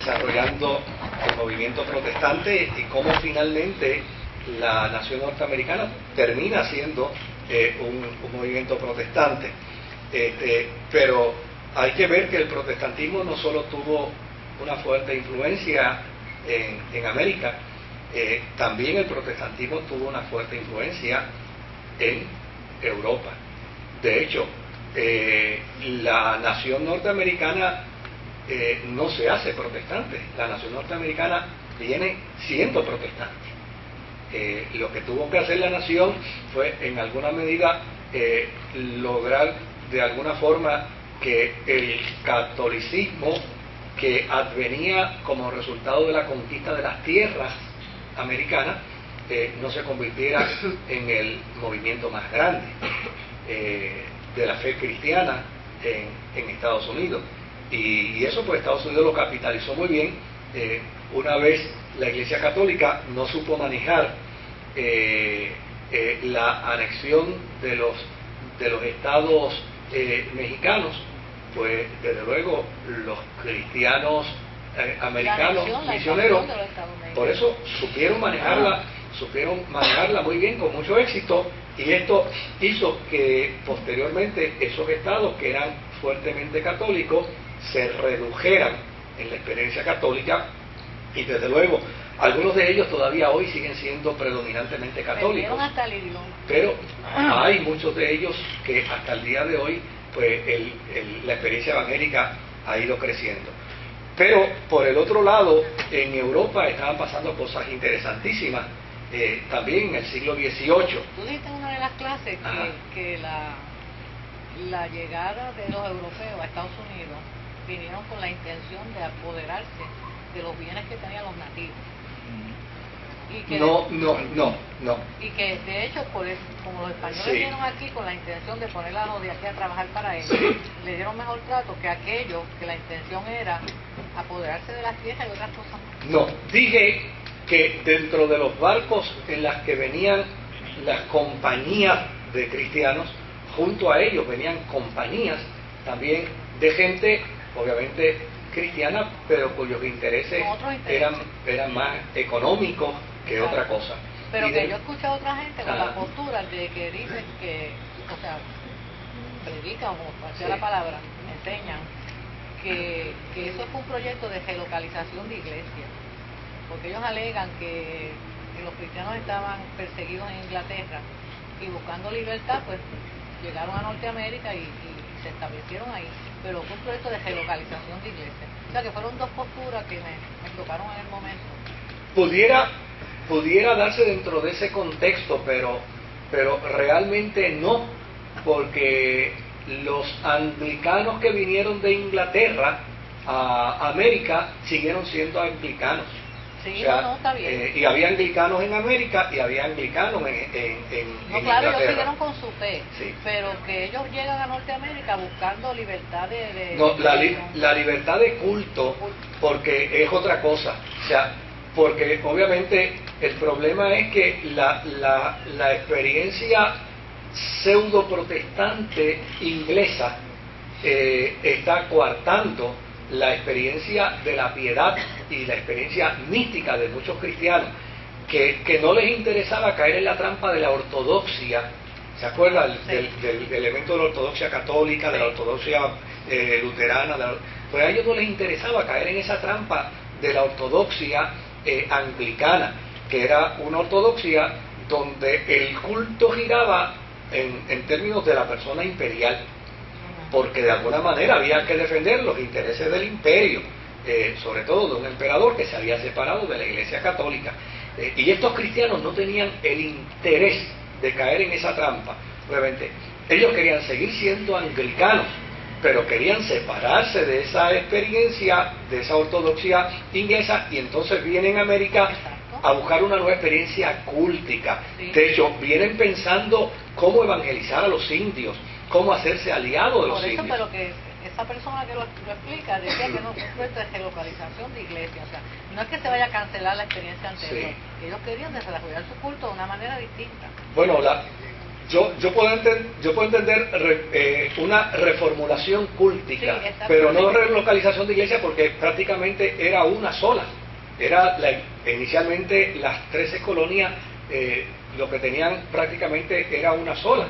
desarrollando el movimiento protestante y cómo finalmente la nación norteamericana termina siendo un movimiento protestante. Pero hay que ver que el protestantismo no solo tuvo una fuerte influencia en América, también el protestantismo tuvo una fuerte influencia en Europa. De hecho, la nación norteamericana no se hace protestante, la nación norteamericana viene siendo protestante. Lo que tuvo que hacer la nación fue en alguna medida lograr de alguna forma que el catolicismo que advenía como resultado de la conquista de las tierras americanas no se convirtiera en el movimiento más grande de la fe cristiana en Estados Unidos. Y eso pues Estados Unidos lo capitalizó muy bien. Una vez la Iglesia Católica no supo manejar la anexión de los estados mexicanos, pues desde luego los cristianos americanos misioneros, por eso supieron manejarla muy bien, con mucho éxito, y esto hizo que posteriormente esos estados que eran fuertemente católicos se redujeran en la experiencia católica, y desde luego algunos de ellos todavía hoy siguen siendo predominantemente católicos, pero hay muchos de ellos que hasta el día de hoy pues la experiencia evangélica ha ido creciendo. Pero por el otro lado, en Europa estaban pasando cosas interesantísimas, también en el siglo XVIII. Tú dijiste en una de las clases que la llegada de los europeos a Estados Unidos vinieron con la intención de apoderarse de los bienes que tenían los nativos. Y que No. Y que de hecho, como los españoles vinieron aquí con la intención de poner a los de aquí a trabajar para ellos, le dieron mejor trato que aquellos que la intención era apoderarse de las tierras y otras cosas más. No, dije que dentro de los barcos en las que venían las compañías de cristianos, junto a ellos venían compañías también de gente, obviamente cristiana, pero cuyos intereses eran más económicos que otra cosa. Pero que yo escuché a otra gente con la postura de que dicen que, o sea, predican, o cual sea la palabra, enseñan que eso fue un proyecto de relocalización de iglesias, porque ellos alegan que los cristianos estaban perseguidos en Inglaterra y buscando libertad, pues llegaron a Norteamérica y se establecieron ahí, pero fue un proyecto de relocalización de iglesias. O sea que fueron dos posturas que me tocaron en el momento. Pudiera darse dentro de ese contexto, pero realmente no, porque los anglicanos que vinieron de Inglaterra a América siguieron siendo anglicanos. Sí, o sea, está bien. Y había anglicanos en América y había anglicanos en claro, Inglaterra. Ellos siguieron con su fe, sí. Pero que ellos llegan a Norteamérica buscando libertad la libertad de culto, porque es otra cosa. O sea, porque obviamente el problema es que la experiencia pseudo protestante inglesa está coartando la experiencia de la piedad y la experiencia mística de muchos cristianos que no les interesaba caer en la trampa de la ortodoxia. ¿Se acuerdan del elemento de la ortodoxia católica, de la ortodoxia luterana? Pues a ellos no les interesaba caer en esa trampa de la ortodoxia anglicana, que era una ortodoxia donde el culto giraba en términos de la persona imperial, porque de alguna manera había que defender los intereses del imperio, sobre todo de un emperador que se había separado de la Iglesia Católica. Y estos cristianos no tenían el interés de caer en esa trampa. Obviamente, ellos querían seguir siendo anglicanos, pero querían separarse de esa experiencia, de esa ortodoxia inglesa, y entonces vienen a América a buscar una nueva experiencia cultica. De hecho, vienen pensando cómo evangelizar a los indios, cómo hacerse aliado de los indios. Pero que esa persona que lo explica decía que no es un proyecto de relocalización de iglesia, o sea, no es que se vaya a cancelar la experiencia anterior, ellos querían desarrollar su culto de una manera distinta. Bueno, yo puedo entender una reformulación cúltica, Sí, pero no relocalización de iglesia, porque prácticamente era una sola. Inicialmente las 13 colonias lo que tenían prácticamente era una sola,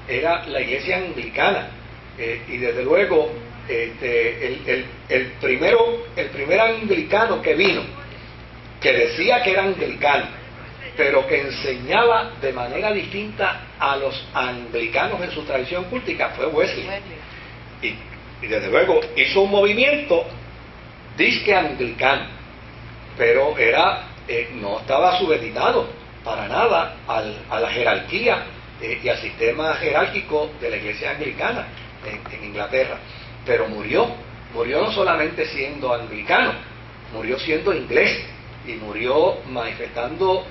era la iglesia anglicana, y desde luego el primer anglicano que vino, que decía que era anglicano, pero que enseñaba de manera distinta a los anglicanos en su tradición cúltica, fue Wesley. Y desde luego hizo un movimiento disque anglicano, pero no estaba supeditado para nada a la jerarquía y al sistema jerárquico de la iglesia anglicana en Inglaterra. Pero murió no solamente siendo anglicano, murió siendo inglés, y murió manifestando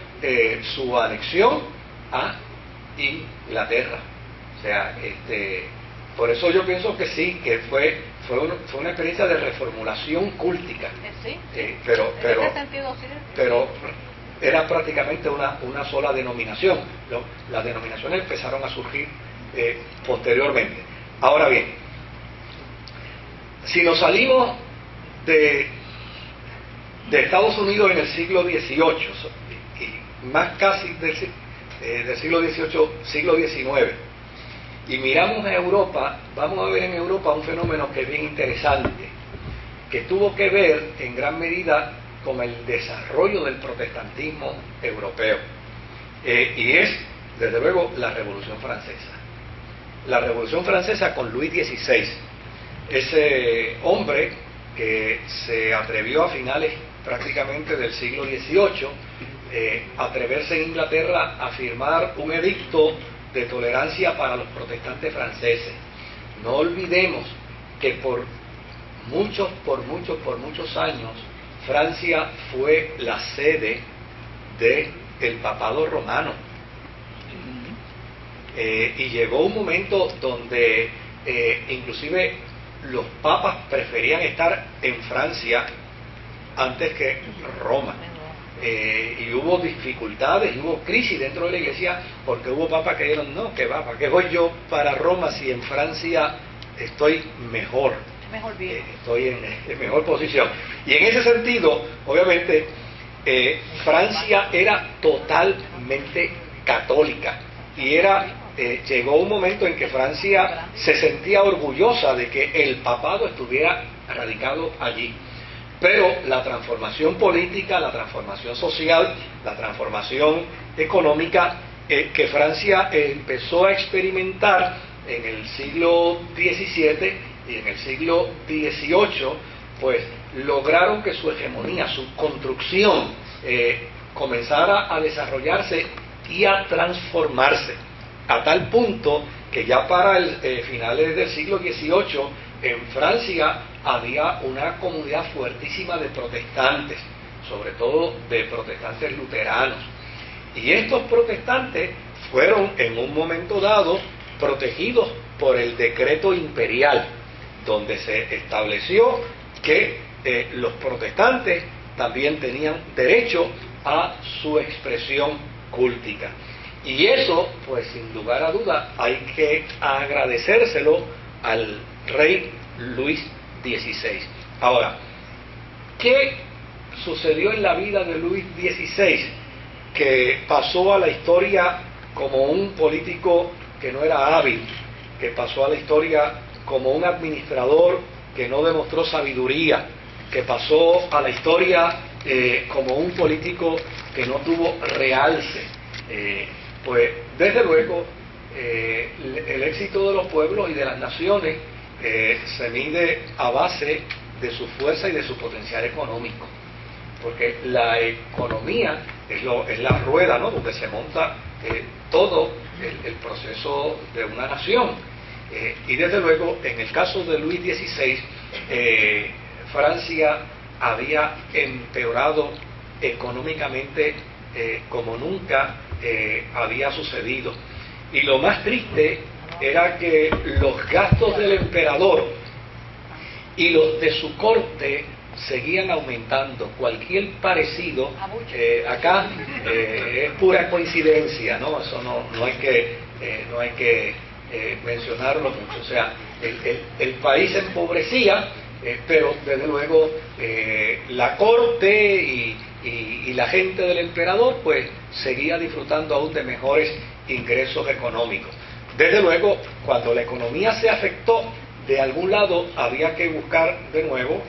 su anexión a Inglaterra. O sea, por eso yo pienso que sí, que fue una experiencia de reformulación cúltica. Sí, pero en ese sentido, sí. pero era prácticamente una sola denominación. Las denominaciones empezaron a surgir posteriormente. Ahora bien, si nos salimos de Estados Unidos en el siglo XVIII, y más casi del siglo XVIII, siglo XIX, y miramos a Europa, vamos a ver en Europa un fenómeno que es bien interesante, que tuvo que ver en gran medida con el desarrollo del protestantismo europeo, y es, desde luego, la Revolución Francesa. La Revolución Francesa con Luis XVI, ese hombre que se atrevió a finales prácticamente del siglo XVIII atreverse en Inglaterra a firmar un edicto de tolerancia para los protestantes franceses. No olvidemos que por muchos años Francia fue la sede del papado romano, y llegó un momento donde inclusive los papas preferían estar en Francia antes que Roma. Y hubo dificultades, y hubo crisis dentro de la iglesia, porque hubo papas que dijeron, no, que va, ¿para qué voy yo para Roma si en Francia estoy mejor? Estoy en mejor posición. Y en ese sentido, obviamente, Francia era totalmente católica, y llegó un momento en que Francia se sentía orgullosa de que el papado estuviera radicado allí. Pero la transformación política, la transformación social, la transformación económica que Francia empezó a experimentar en el siglo XVII y en el siglo XVIII, pues lograron que su hegemonía, su construcción, comenzara a desarrollarse y a transformarse, a tal punto que ya para finales del siglo XVIII en Francia había una comunidad fuertísima de protestantes, sobre todo de protestantes luteranos, y estos protestantes fueron en un momento dado protegidos por el decreto imperial, donde se estableció que los protestantes también tenían derecho a su expresión cúltica. Y eso, pues sin lugar a duda, hay que agradecérselo al rey Luis XVI. Ahora, ¿qué sucedió en la vida de Luis XVI que pasó a la historia como un político que no era hábil, que pasó a la historia como un administrador que no demostró sabiduría, que pasó a la historia como un político que no tuvo realce? Pues desde luego el éxito de los pueblos y de las naciones se mide a base de su fuerza y de su potencial económico, porque la economía es la rueda, ¿no?, donde se monta todo el proceso de una nación, y desde luego en el caso de Luis XVI, Francia había empeorado económicamente como nunca había sucedido, y lo más triste era que los gastos del emperador y los de su corte seguían aumentando. Cualquier parecido acá es pura coincidencia, ¿no? Eso no hay que no hay que mencionarlo mucho. O sea, el país se empobrecía, pero desde luego la corte y la gente del emperador pues seguía disfrutando aún de mejores ingresos económicos. Desde luego, cuando la economía se afectó, de algún lado había que buscar de nuevo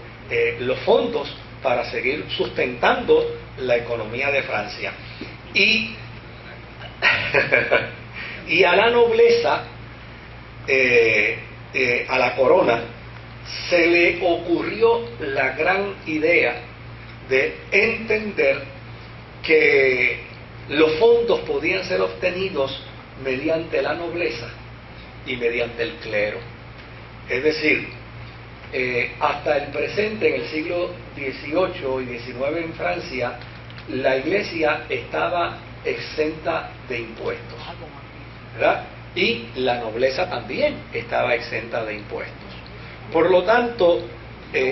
los fondos para seguir sustentando la economía de Francia. Y a la nobleza, a la corona, se le ocurrió la gran idea de entender que los fondos podían ser obtenidos mediante la nobleza y mediante el clero. Es decir, hasta el presente, en el siglo XVIII y XIX en Francia, la iglesia estaba exenta de impuestos, ¿verdad? Y la nobleza también estaba exenta de impuestos. Por lo tanto,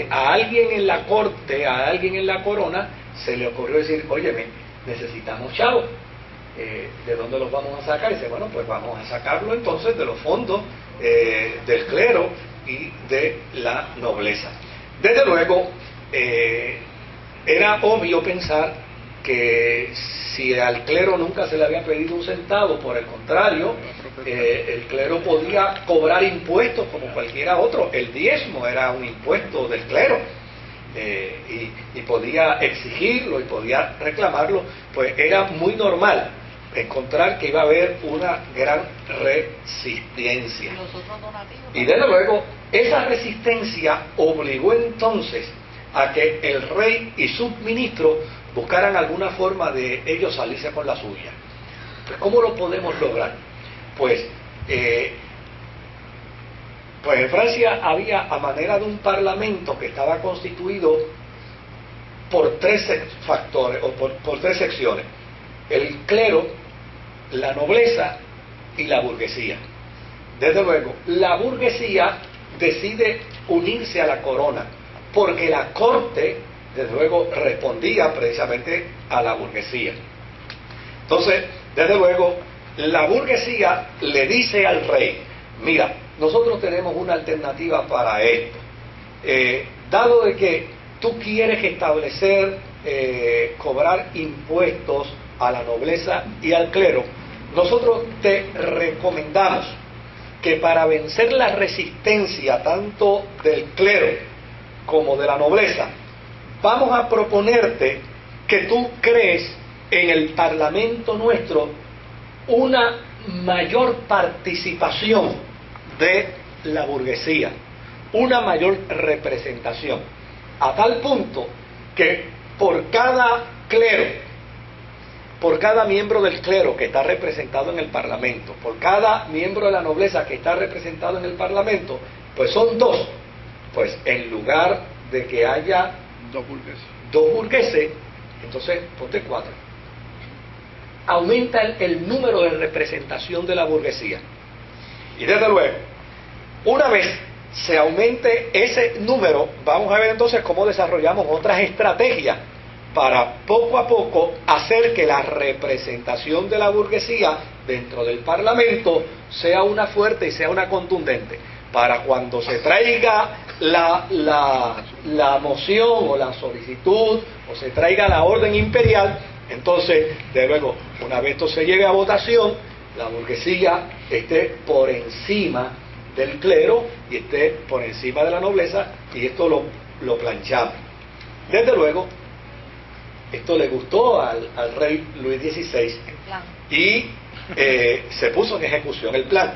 a alguien en la corte, a alguien en la corona, se le ocurrió decir, óyeme, necesitamos chavos. ¿De dónde los vamos a sacar? Y dice, bueno, pues vamos a sacarlo entonces de los fondos del clero y de la nobleza. Desde luego, era obvio pensar que si al clero nunca se le había pedido un centavo, por el contrario, el clero podía cobrar impuestos como cualquiera otro. El diezmo era un impuesto del clero, y podía exigirlo y podía reclamarlo. Pues era muy normal encontrar que iba a haber una gran resistencia. Y desde luego, esa resistencia obligó entonces a que el rey y sus ministros buscaran alguna forma de ellos salirse con la suya. Pues, ¿cómo lo podemos lograr? Pues en Francia había, a manera de un parlamento que estaba constituido por tres factores, o por tres secciones: el clero, la nobleza y la burguesía. Desde luego, la burguesía decide unirse a la corona, porque la corte, desde luego, respondía precisamente a la burguesía. Entonces, desde luego, la burguesía le dice al rey, mira, nosotros tenemos una alternativa para esto. Dado de que tú quieres establecer, cobrar impuestos a la nobleza y al clero, nosotros te recomendamos que para vencer la resistencia tanto del clero como de la nobleza, vamos a proponerte que tú crees en el parlamento nuestro una mayor participación de la burguesía, una mayor representación, a tal punto que por cada clero, por cada miembro del clero que está representado en el parlamento, por cada miembro de la nobleza que está representado en el parlamento, pues son dos. Pues en lugar de que haya dos burgueses, entonces ponte 4. Aumenta el número de representación de la burguesía. Y desde luego, una vez se aumente ese número, vamos a ver entonces cómo desarrollamos otras estrategias para poco a poco hacer que la representación de la burguesía dentro del Parlamento sea una fuerte y sea una contundente, para cuando se traiga la moción o la solicitud o se traiga la orden imperial, entonces, de luego, una vez esto se llegue a votación, la burguesía esté por encima del clero y esté por encima de la nobleza, y esto lo planchamos. Desde luego, esto le gustó al rey Luis XVI y se puso en ejecución el plan.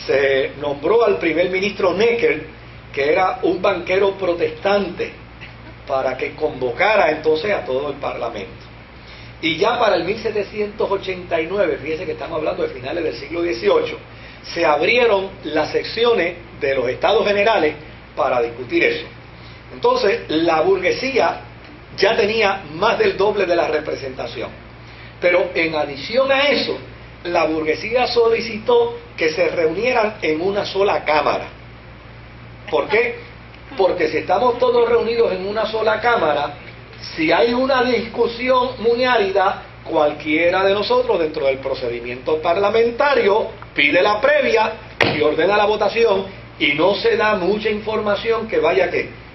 Se nombró al primer ministro Necker, que era un banquero protestante, para que convocara entonces a todo el parlamento. Y ya para el 1789, fíjense que estamos hablando de finales del siglo XVIII, se abrieron las secciones de los estados generales para discutir eso. Entonces, la burguesía ya tenía más del doble de la representación. Pero en adición a eso, la burguesía solicitó que se reunieran en una sola cámara. ¿Por qué? Porque si estamos todos reunidos en una sola cámara, si hay una discusión muy árida, cualquiera de nosotros dentro del procedimiento parlamentario pide la previa y ordena la votación y no se da mucha información que vaya que